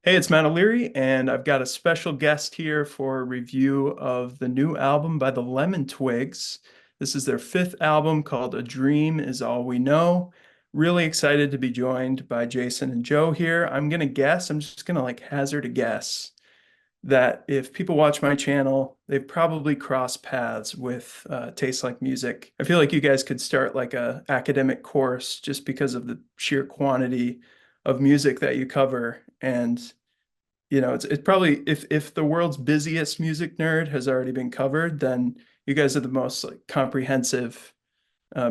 Hey, it's Matt O'Leary, and I've got a special guest here for a review of the new album by the Lemon Twigs. This is their fifth album called A Dream Is All We Know. Really excited to be joined by Jason and Joe here. I'm just gonna like hazard a guess that if people watch my channel, they've probably crossed paths with Taste Like Music. I feel like you guys could start like a academic course just because of the sheer quantity of music that you cover. And it's probably if the world's busiest music nerd has already been covered, then you guys are the most like comprehensive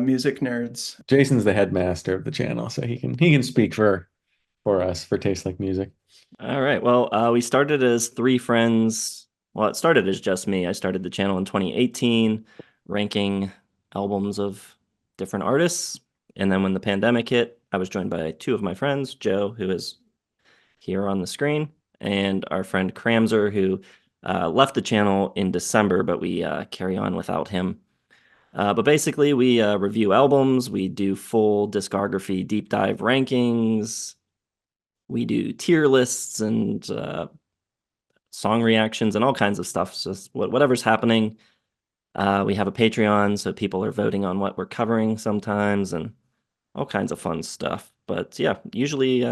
music nerds. Jason's the headmaster of the channel, so he can speak for us for Taste Like Music. All right. Well, we started as three friends. Well, it started as just me. I started the channel in 2018, ranking albums of different artists. And then when the pandemic hit, I was joined by two of my friends, Joe, who is here on the screen, and our friend Kramzer, who left the channel in December, but we carry on without him. But basically, we review albums, we do full discography deep dive rankings, we do tier lists and song reactions and all kinds of stuff. So just whatever's happening. We have a Patreon, so people are voting on what we're covering sometimes and all kinds of fun stuff. But yeah, usually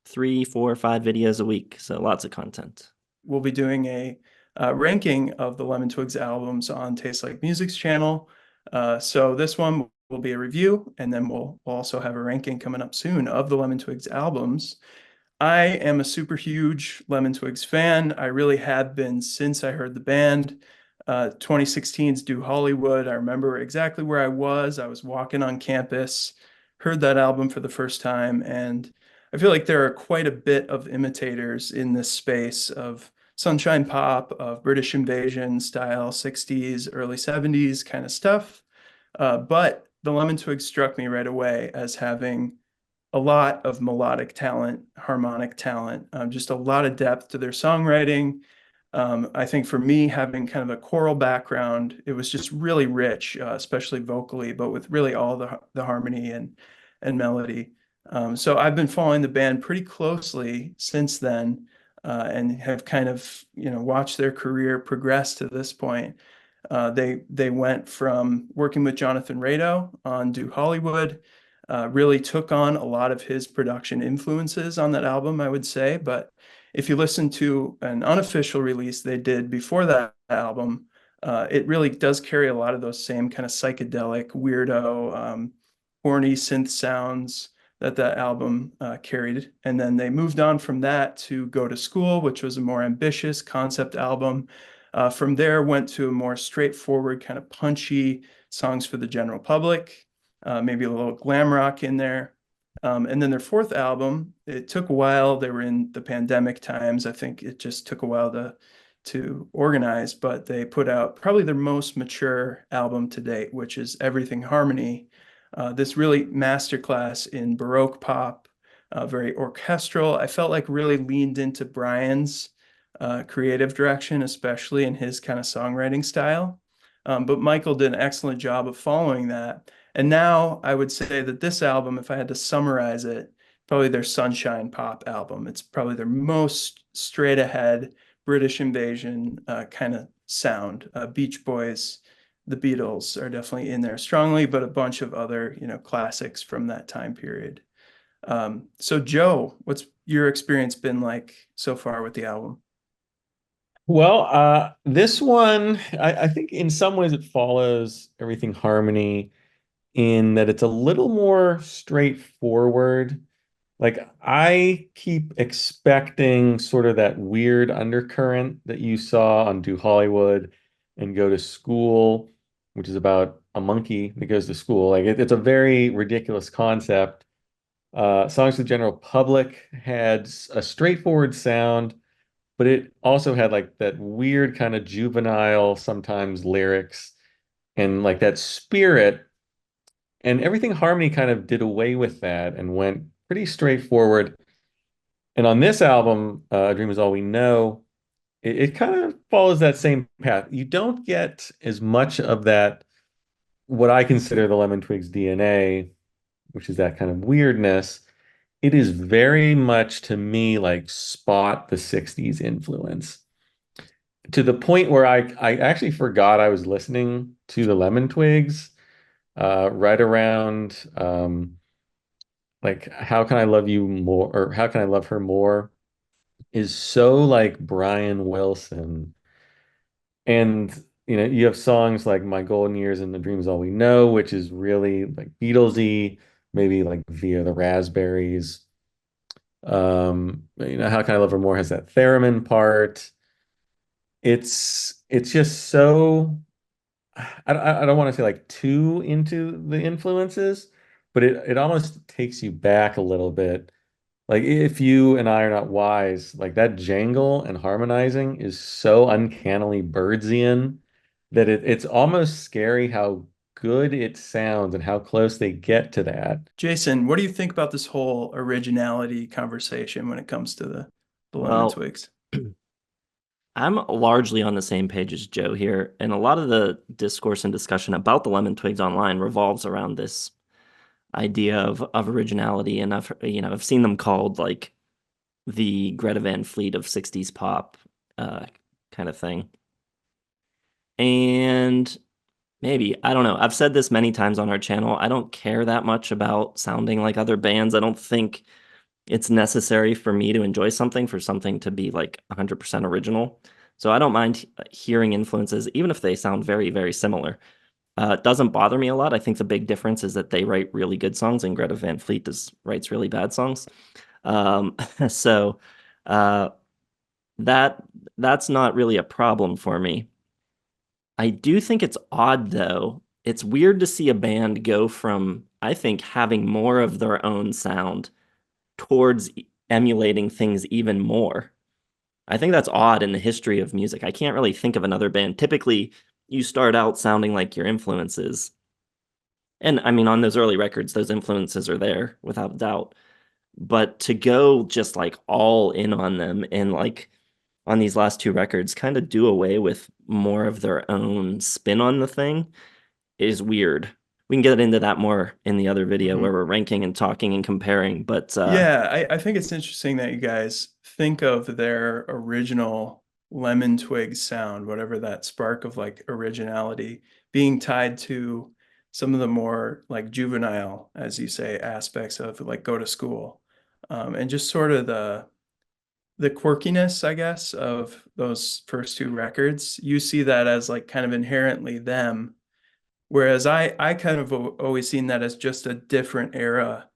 3, 4, 5 videos a week. So lots of content. We'll be doing a ranking of the Lemon Twigs albums on Taste Like Music's channel. So this one will be a review, and then we'll also have a ranking coming up soon of the Lemon Twigs albums. I am a super huge Lemon Twigs fan. I really have been since I heard the band. 2016's Do Hollywood. I remember exactly where I was. I was walking on campus, heard that album for the first time, and I feel like there are quite a bit of imitators in this space of sunshine pop, of British invasion style 60s, early 70s kind of stuff. But the Lemon Twigs struck me right away as having a lot of melodic talent, harmonic talent, just a lot of depth to their songwriting. I think for me, having kind of a choral background, it was just really rich, especially vocally, but with really all the harmony and melody. So I've been following the band pretty closely since then, and have kind of watched their career progress to this point. They went from working with Jonathan Rado on Do Hollywood, really took on a lot of his production influences on that album, I would say. But if you listen to an unofficial release they did before that album, it really does carry a lot of those same kind of psychedelic, weirdo, horny synth sounds that that album carried. And then they moved on from that to Go to School, which was a more ambitious concept album. From there, went to a more straightforward, kind of punchy songs for the general public, maybe a little glam rock in there. And then their fourth album, it took a while. They were in the pandemic times. I think it just took a while to organize, but they put out probably their most mature album to date, which is Everything Harmony. This really masterclass in Baroque pop, very orchestral. I felt like really leaned into Brian's creative direction, especially in his kind of songwriting style. But Michael did an excellent job of following that. And now I would say that this album, if I had to summarize it, probably their Sunshine Pop album. It's probably their most straight ahead British invasion kind of sound. Beach Boys, the Beatles are definitely in there strongly, but a bunch of other, classics from that time period. So Joe, what's your experience been like so far with the album? Well, this one, I think in some ways it follows Everything Harmony in that it's a little more straightforward. Like I keep expecting sort of that weird undercurrent that you saw on Do Hollywood and Go to School, which is about a monkey that goes to school. Like it's a very ridiculous concept. Songs to the General Public had a straightforward sound, but it also had like that weird kind of juvenile, sometimes lyrics and like that spirit. And Everything Harmony kind of did away with that and went pretty straightforward. And on this album, A Dream Is All We Know, it kind of follows that same path. You don't get as much of that, what I consider the Lemon Twigs DNA, which is that kind of weirdness. it is very much to me like spot the 60s influence to the point where I actually forgot I was listening to the Lemon Twigs right around like How Can I Love You More or How Can I Love Her More is so like Brian Wilson. And you have songs like My Golden Years and The Dream Is All We Know, which is really like Beatlesy, maybe like Via the Raspberries. How Can I Love Her More has that theremin part. It's just so I don't want to say like too into the influences, but it almost takes you back a little bit. Like if you and I are not wise, like that jangle and harmonizing is so uncannily Birdsian that it's almost scary how good it sounds and how close they get to that. Jason, what do you think about this whole originality conversation when it comes to the Lemon Well, Twigs? I'm largely on the same page as Joe here, and a lot of the discourse and discussion about the Lemon Twigs online revolves around this idea of originality, and I've seen them called like the Greta Van Fleet of 60s pop kind of thing. And maybe, I don't know. I've said this many times on our channel. I don't care that much about sounding like other bands. I don't think it's necessary for me to enjoy something for something to be like 100% original. So I don't mind hearing influences, even if they sound very, very similar. It doesn't bother me a lot. I think the big difference is that they write really good songs and Greta Van Fleet writes really bad songs. So uh, that that's not really a problem for me. I do think it's odd though. It's weird to see a band go from, I think, having more of their own sound towards emulating things even more. I think that's odd in the history of music. I can't really think of another band. Typically, you start out sounding like your influences. And I mean, on those early records, those influences are there without a doubt. But to go just like all in on them and like on these last two records, kind of do away with more of their own spin on the thing is weird. We can get into that more in the other video where we're ranking and talking and comparing. But Yeah, I think it's interesting that you guys think of their original Lemon Twig sound, whatever that spark of like originality, being tied to some of the more like juvenile, as you say, aspects of like Go to School, and just sort of the quirkiness, I guess, of those first two records. You see that as like kind of inherently them, whereas I kind of always seen that as just a different era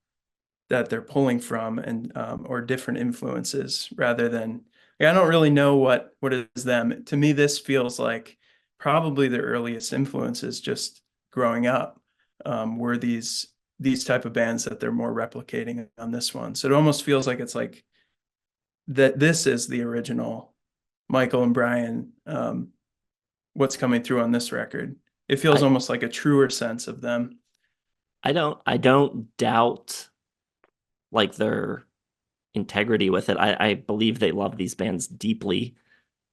that they're pulling from, and or different influences rather than, I don't really know what is them. To me, this feels like probably the earliest influences just growing up were these type of bands that they're more replicating on this one. So it almost feels like it's like that this is the original Michael and Brian, what's coming through on this record. It feels I, almost like a truer sense of them. I don't doubt like their integrity with it. I believe they love these bands deeply,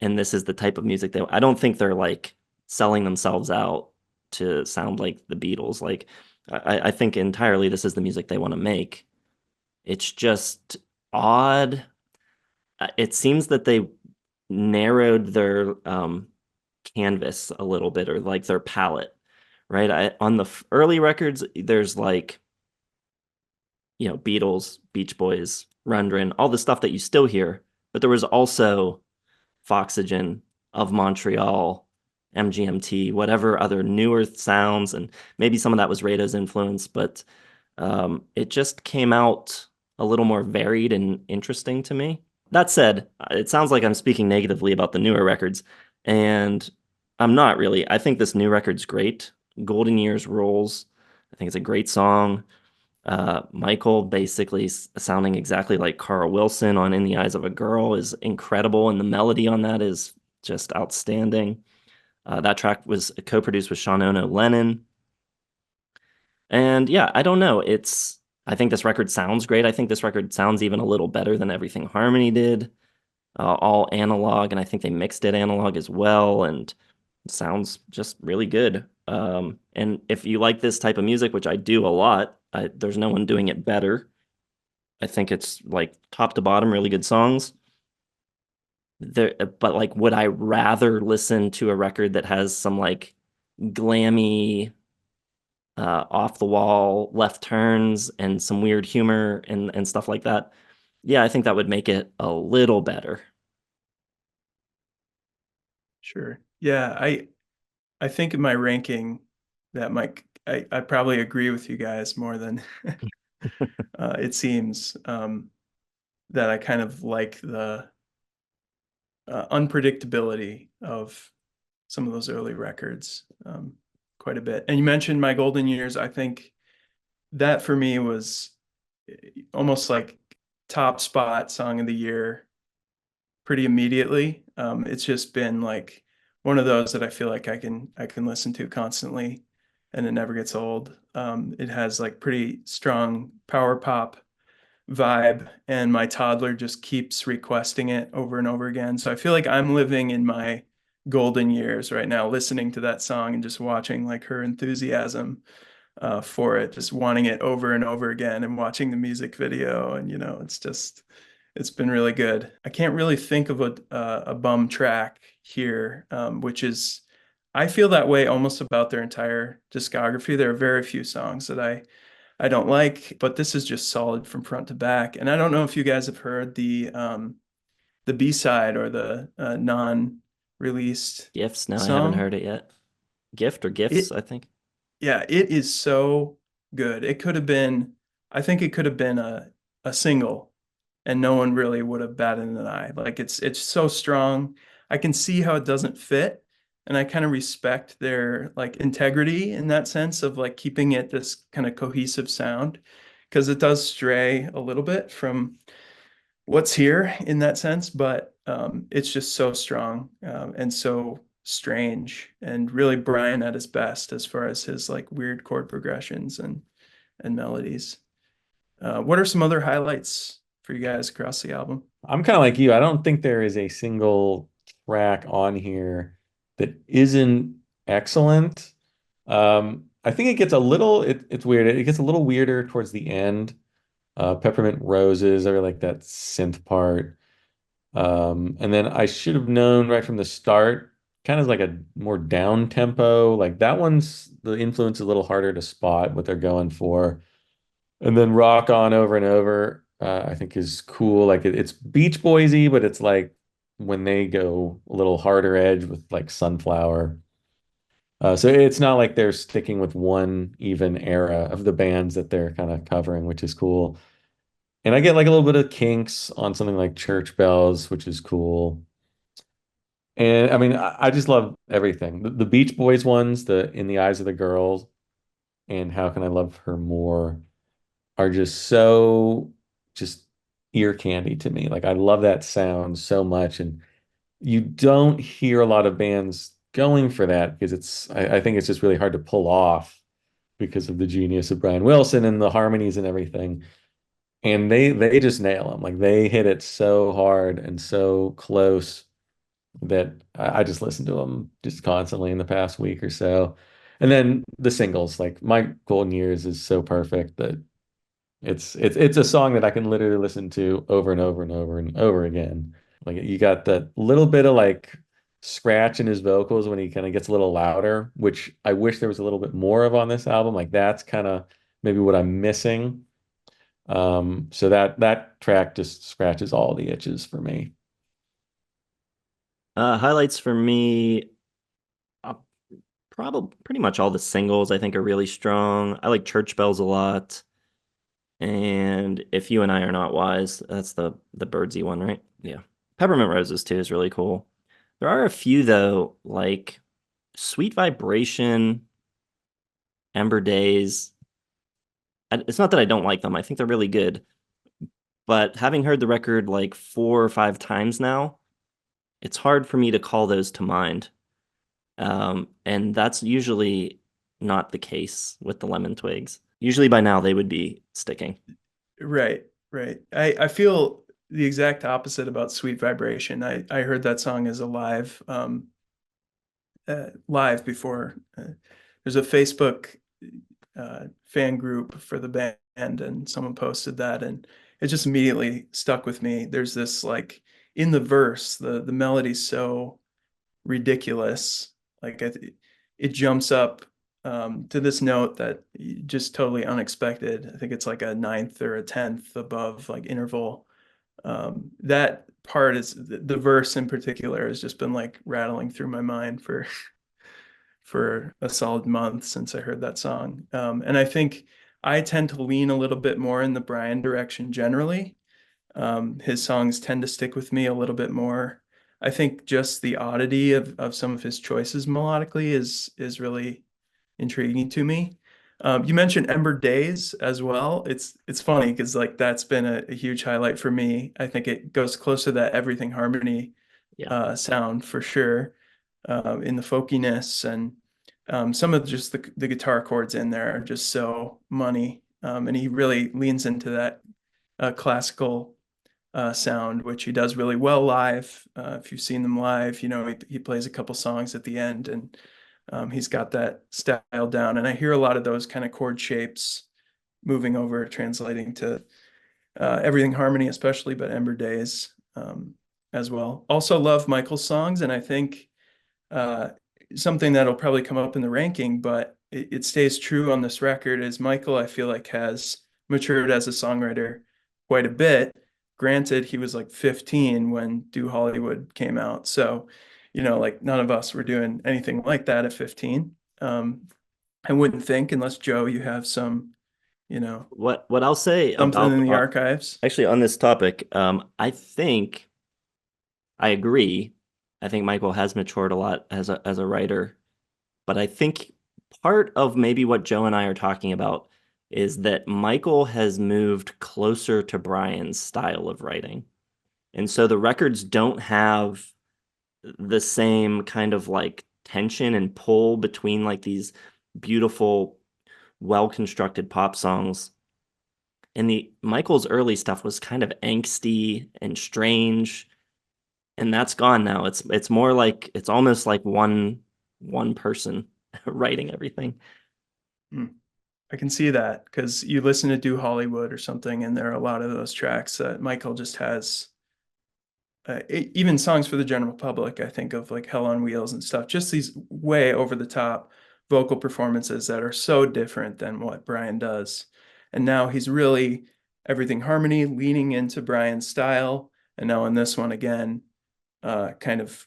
and this is the type of music I don't think they're like selling themselves out to sound like the Beatles. Like I think entirely this is the music they want to make. It's just odd. It seems that they narrowed their canvas a little bit, or like their palette, right? On the early records, there's like, Beatles, Beach Boys, Rundgren, all the stuff that you still hear, but there was also Foxygen, Of Montreal, MGMT, whatever other newer sounds, and maybe some of that was Rado's influence, but it just came out a little more varied and interesting to me. That said, it sounds like I'm speaking negatively about the newer records, and I'm not really. I think this new record's great. Golden Years rules. I think it's a great song. Michael basically sounding exactly like Carl Wilson on In the Eyes of a Girl is incredible, and the melody on that is just outstanding. That track was co-produced with Sean Ono Lennon. And yeah, I don't know. I think this record sounds great. I think this record sounds even a little better than everything Harmony did, all analog, and I think they mixed it analog as well, and it sounds just really good. And if you like this type of music, which I do a lot, there's no one doing it better. I think it's like top to bottom, really good songs. But like, would I rather listen to a record that has some like glammy, off the wall left turns and some weird humor and stuff like that? Yeah, I think that would make it a little better. Sure. Yeah, I think in my ranking that I probably agree with you guys more than it seems, that I kind of like the unpredictability of some of those early records, quite a bit. And you mentioned My Golden Years. I think that for me was almost like top spot song of the year pretty immediately. It's just been like one of those that I feel like I can listen to constantly and it never gets old. It has like pretty strong power pop vibe, and my toddler just keeps requesting it over and over again. So I feel like I'm living in my golden years right now, listening to that song and just watching like her enthusiasm for it, just wanting it over and over again and watching the music video. And, it's been really good. I can't really think of a bum track here, which is, I feel that way almost about their entire discography. There are very few songs that I don't like, but this is just solid from front to back. And I don't know if you guys have heard the B-side or the non-released Gifts? No, I haven't song. heard it yet. Gift or Gifts, It I think. Yeah, it is so good. I think it could have been a single and no one really would have batted an eye. Like it's so strong. I can see how it doesn't fit, and I kind of respect their like integrity in that sense of like keeping it this kind of cohesive sound, because it does stray a little bit from what's here in that sense, but it's just so strong, and so strange, and really Brian at his best as far as his like weird chord progressions and melodies. What are some other highlights for you guys across the album? I'm kind of like you. I don't think there is a single track on here that isn't excellent. I think it gets a little, it's weird. It gets a little weirder towards the end. Peppermint Roses, I really like that synth part. And then I should have known right from the start, kind of like a more down tempo. Like that one's the influence is a little harder to spot what they're going for. And then Rock On Over and Over, I think is cool. Like it's Beach Boysy, but it's like when they go a little harder edge with like Sunflower. So it's not like they're sticking with one even era of the bands that they're kind of covering, which is cool. And I get like a little bit of Kinks on something like Church Bells, which is cool. And I mean, I just love everything. The Beach Boys ones, the In the Eyes of the Girls, and How Can I Love Her More are just so just ear candy to me. Like I love that sound so much. And you don't hear a lot of bands going for that because I think it's just really hard to pull off because of the genius of Brian Wilson and the harmonies and everything. And they just nail them. Like they hit it so hard and so close that I just listened to them just constantly in the past week or so. And then the singles, like My Golden Years is so perfect that it's a song that I can literally listen to over and over and over and over again. Like you got that little bit of like scratch in his vocals when he kind of gets a little louder, which I wish there was a little bit more of on this album. Like that's kind of maybe what I'm missing. So that track just scratches all the itches for me. Highlights for me, uh, probably pretty much all the singles I think are really strong. I like Church Bells a lot. And If You and I Are Not Wise, that's the Birdsey one, right? Yeah. Peppermint Roses too is really cool. There are a few though, like Sweet Vibration, Ember Days. It's not that I don't like them. I think they're really good. But having heard the record like 4 or 5 times now, it's hard for me to call those to mind. And that's usually not the case with the Lemon Twigs. Usually by now they would be sticking. Right, right. I feel the exact opposite about Sweet Vibration. I heard that song as a live before. There's a Facebook fan group for the band, and someone posted that, and it just immediately stuck with me. There's this like in the verse, the melody's so ridiculous. Like it jumps up to this note that just totally unexpected. I think it's like a ninth or a tenth above like interval. That part is the verse in particular has just been like rattling through my mind for a solid month since I heard that song. And I think I tend to lean a little bit more in the Brian direction generally. His songs tend to stick with me a little bit more. I think just the oddity of some of his choices melodically is really intriguing to me. You mentioned Ember Days as well. It's funny because like that's been a huge highlight for me. I think it goes close to that everything harmony sound for sure, in the folkiness and some of just the guitar chords in there are just so money. And he really leans into that classical sound, which he does really well live. If you've seen them live, you know, he plays a couple songs at the end and he's got that style down. And I hear a lot of those kind of chord shapes moving over, translating to everything harmony, especially, but Ember Days as well. Also love Michael's songs, and I think something that'll probably come up in the ranking, but it stays true on this record is Michael, I feel like, has matured as a songwriter quite a bit. Granted, he was like 15 when Do Hollywood came out. So, you know, like none of us were doing anything like that at 15. I wouldn't think, unless Joe, you have some, you know, What I'll say something about in the archives. actually on this topic, I think I agree. I think Michael has matured a lot as a writer, but I think part of maybe what Joe and I are talking about is that Michael has moved closer to Brian's style of writing. And so the records don't have the same kind of like tension and pull between like these beautiful, well-constructed pop songs. And the Michael's early stuff was kind of angsty and strange, and that's gone now. It's more like it's almost like one person writing everything. I can see that because you listen to Do Hollywood or something, and there are a lot of those tracks that Michael just has. Even songs for the general public, I think of like Hell on Wheels and stuff, just these way over the top vocal performances that are so different than what Brian does. And now he's really everything harmony, leaning into Brian's style. And now in this one again, kind of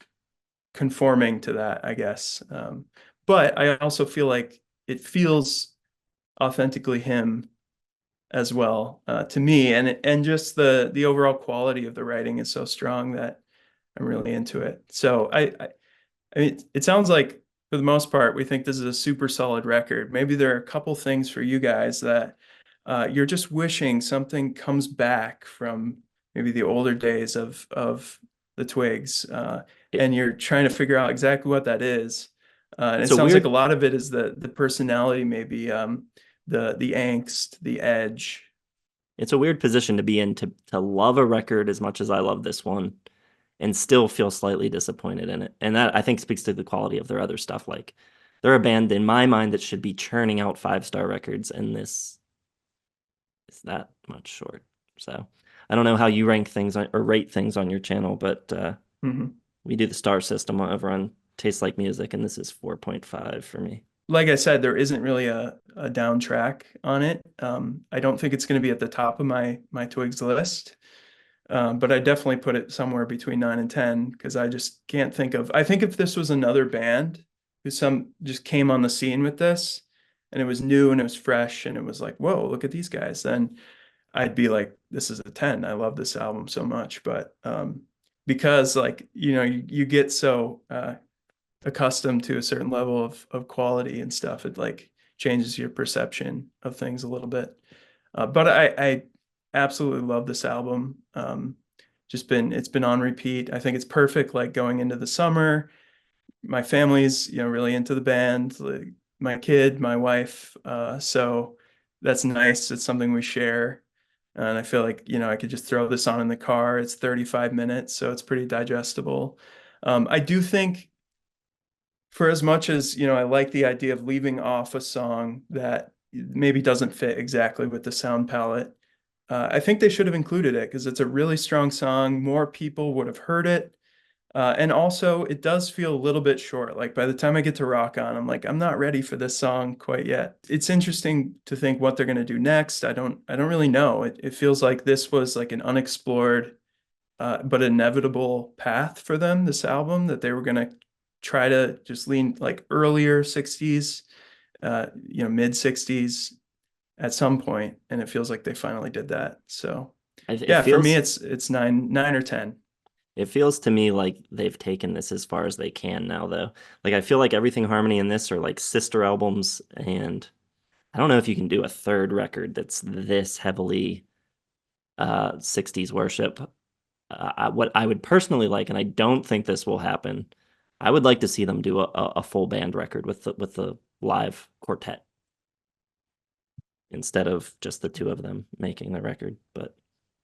conforming to that, I guess. But I also feel like it feels authentically him as well, to me, and just the overall quality of the writing is so strong that I'm really into it. So I mean, it sounds like for the most part we think this is a super solid record. Maybe there are a couple things for you guys that you're just wishing something comes back from maybe the older days of the Twigs, and you're trying to figure out exactly what that is. And it sounds like a lot of it is the personality, maybe the angst, the edge. It's a weird position to be in, to love a record as much as I love this one and still feel slightly disappointed in it. And that I think speaks to the quality of their other stuff. Like they're a band in my mind that should be churning out 5-star records, and this is that much short. So I don't know how you rank things or rate things on your channel, but we do the star system over on Taste Like Music, and this is 4.5 for me. Like I said, there isn't really a down track on it. I don't think it's going to be at the top of my Twigs list, but I definitely put it somewhere between 9 and 10 because I just can't think of. I think if this was another band who just came on the scene with this, and it was new and it was fresh and it was like, whoa, look at these guys, then I'd be like, this is a 10. I love this album so much. But because like, you know, you get so accustomed to a certain level of quality and stuff, it like changes your perception of things a little bit. But I absolutely love this album. It's been on repeat. I think it's perfect, like going into the summer. My family's, you know, really into the band, like my kid, my wife. So that's nice. It's something we share. And I feel like, you know, I could just throw this on in the car. It's 35 minutes, so it's pretty digestible. I do think, for as much as, you know, I like the idea of leaving off a song that maybe doesn't fit exactly with the sound palette, I think they should have included it because it's a really strong song. More people would have heard it. And also, it does feel a little bit short. Like by the time I get to Rock On, I'm like, I'm not ready for this song quite yet. It's interesting to think what they're gonna do next. I don't really know. It feels like this was like an unexplored, but inevitable path for them. This album that they were gonna try to just lean like earlier '60s, mid '60s at some point, and it feels like they finally did that. So It yeah, for me, feels it's nine or 10. it feels to me like they've taken this as far as they can now, though. Like I feel like Everything Harmony and this are like sister albums, and I don't know if you can do a third record that's this heavily 60s worship. What I would personally like, and I don't think this will happen, I would like to see them do a full band record with the live quartet instead of just the two of them making the record. But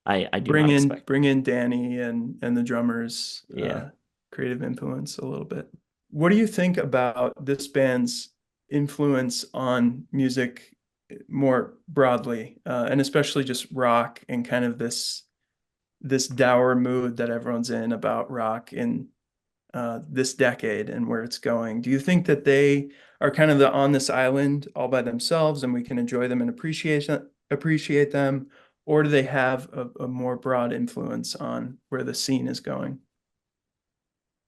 I do not expect. Bring in Danny and the drummers, Yeah. creative influence a little bit. What do you think about this band's influence on music more broadly, and especially just rock and kind of this dour mood that everyone's in about rock in this decade and where it's going? Do you think that they are kind of on this island all by themselves and we can enjoy them and appreciate them, or do they have a more broad influence on where the scene is going?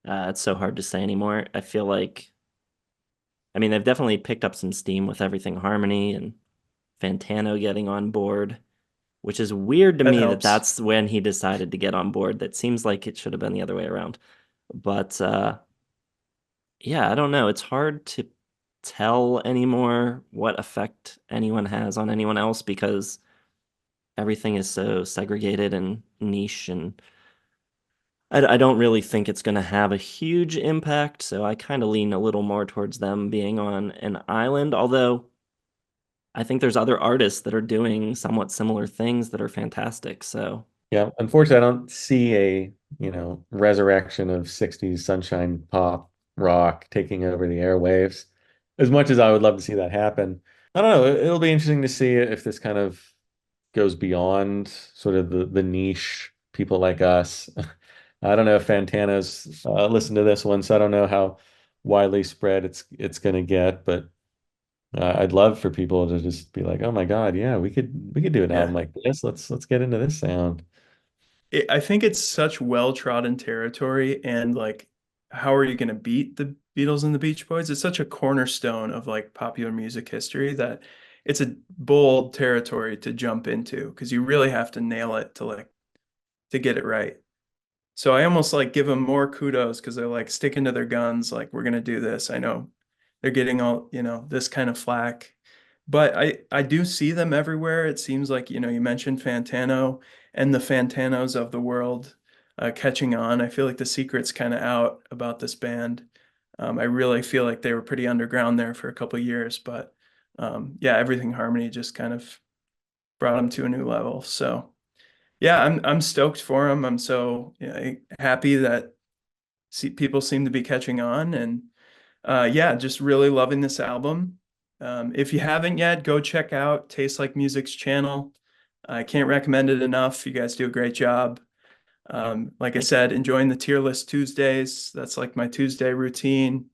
It's so hard to say anymore. I feel like, I mean, they've definitely picked up some steam with Everything Harmony and Fantano getting on board, which is weird to That me that helps. that's when he decided to get on board. That seems like it should have been the other way around. But yeah, I don't know. It's hard to tell anymore what effect anyone has on anyone else because everything is so segregated and niche, and I don't really think it's going to have a huge impact. So I kind of lean a little more towards them being on an island, although I think there's other artists that are doing somewhat similar things that are fantastic. So Yeah, unfortunately, I don't see a, resurrection of 60s sunshine pop rock taking over the airwaves. As much as I would love to see that happen, I don't know. It'll be interesting to see if this kind of goes beyond sort of the niche people like us. I don't know if Fantana's listened to this one, so I don't know how widely spread it's going to get, but I'd love for people to just be like, "Oh my God, yeah, we could do an album Yeah. like this. Let's get into this sound." I think it's such well-trodden territory, and like, how are you going to beat the Beatles and the Beach Boys? It's such a cornerstone of like popular music history that it's a bold territory to jump into because you really have to nail it to get it right. So I almost like give them more kudos because they're like sticking to their guns, like we're gonna do this. I know they're getting all, this kind of flack, but I do see them everywhere. It seems like, you mentioned Fantano and the Fantanos of the world catching on. I feel like the secret's kind of out about this band. I really feel like they were pretty underground there for a couple of years, but yeah, Everything Harmony just kind of brought them to a new level. So yeah, I'm stoked for them. I'm so happy that people seem to be catching on, and yeah, just really loving this album. If you haven't yet, go check out Taste Like Music's channel. I can't recommend it enough. You guys do a great job. Like I thank you. said, enjoying the tier list Tuesdays. That's like my Tuesday routine.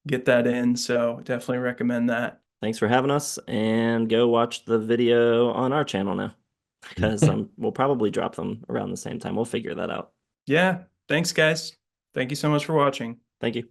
Get that in. So definitely recommend that. Thanks for having us, and go watch the video on our channel now because we'll probably drop them around the same time. We'll figure that out. Yeah. Thanks, guys. Thank you so much for watching. Thank you.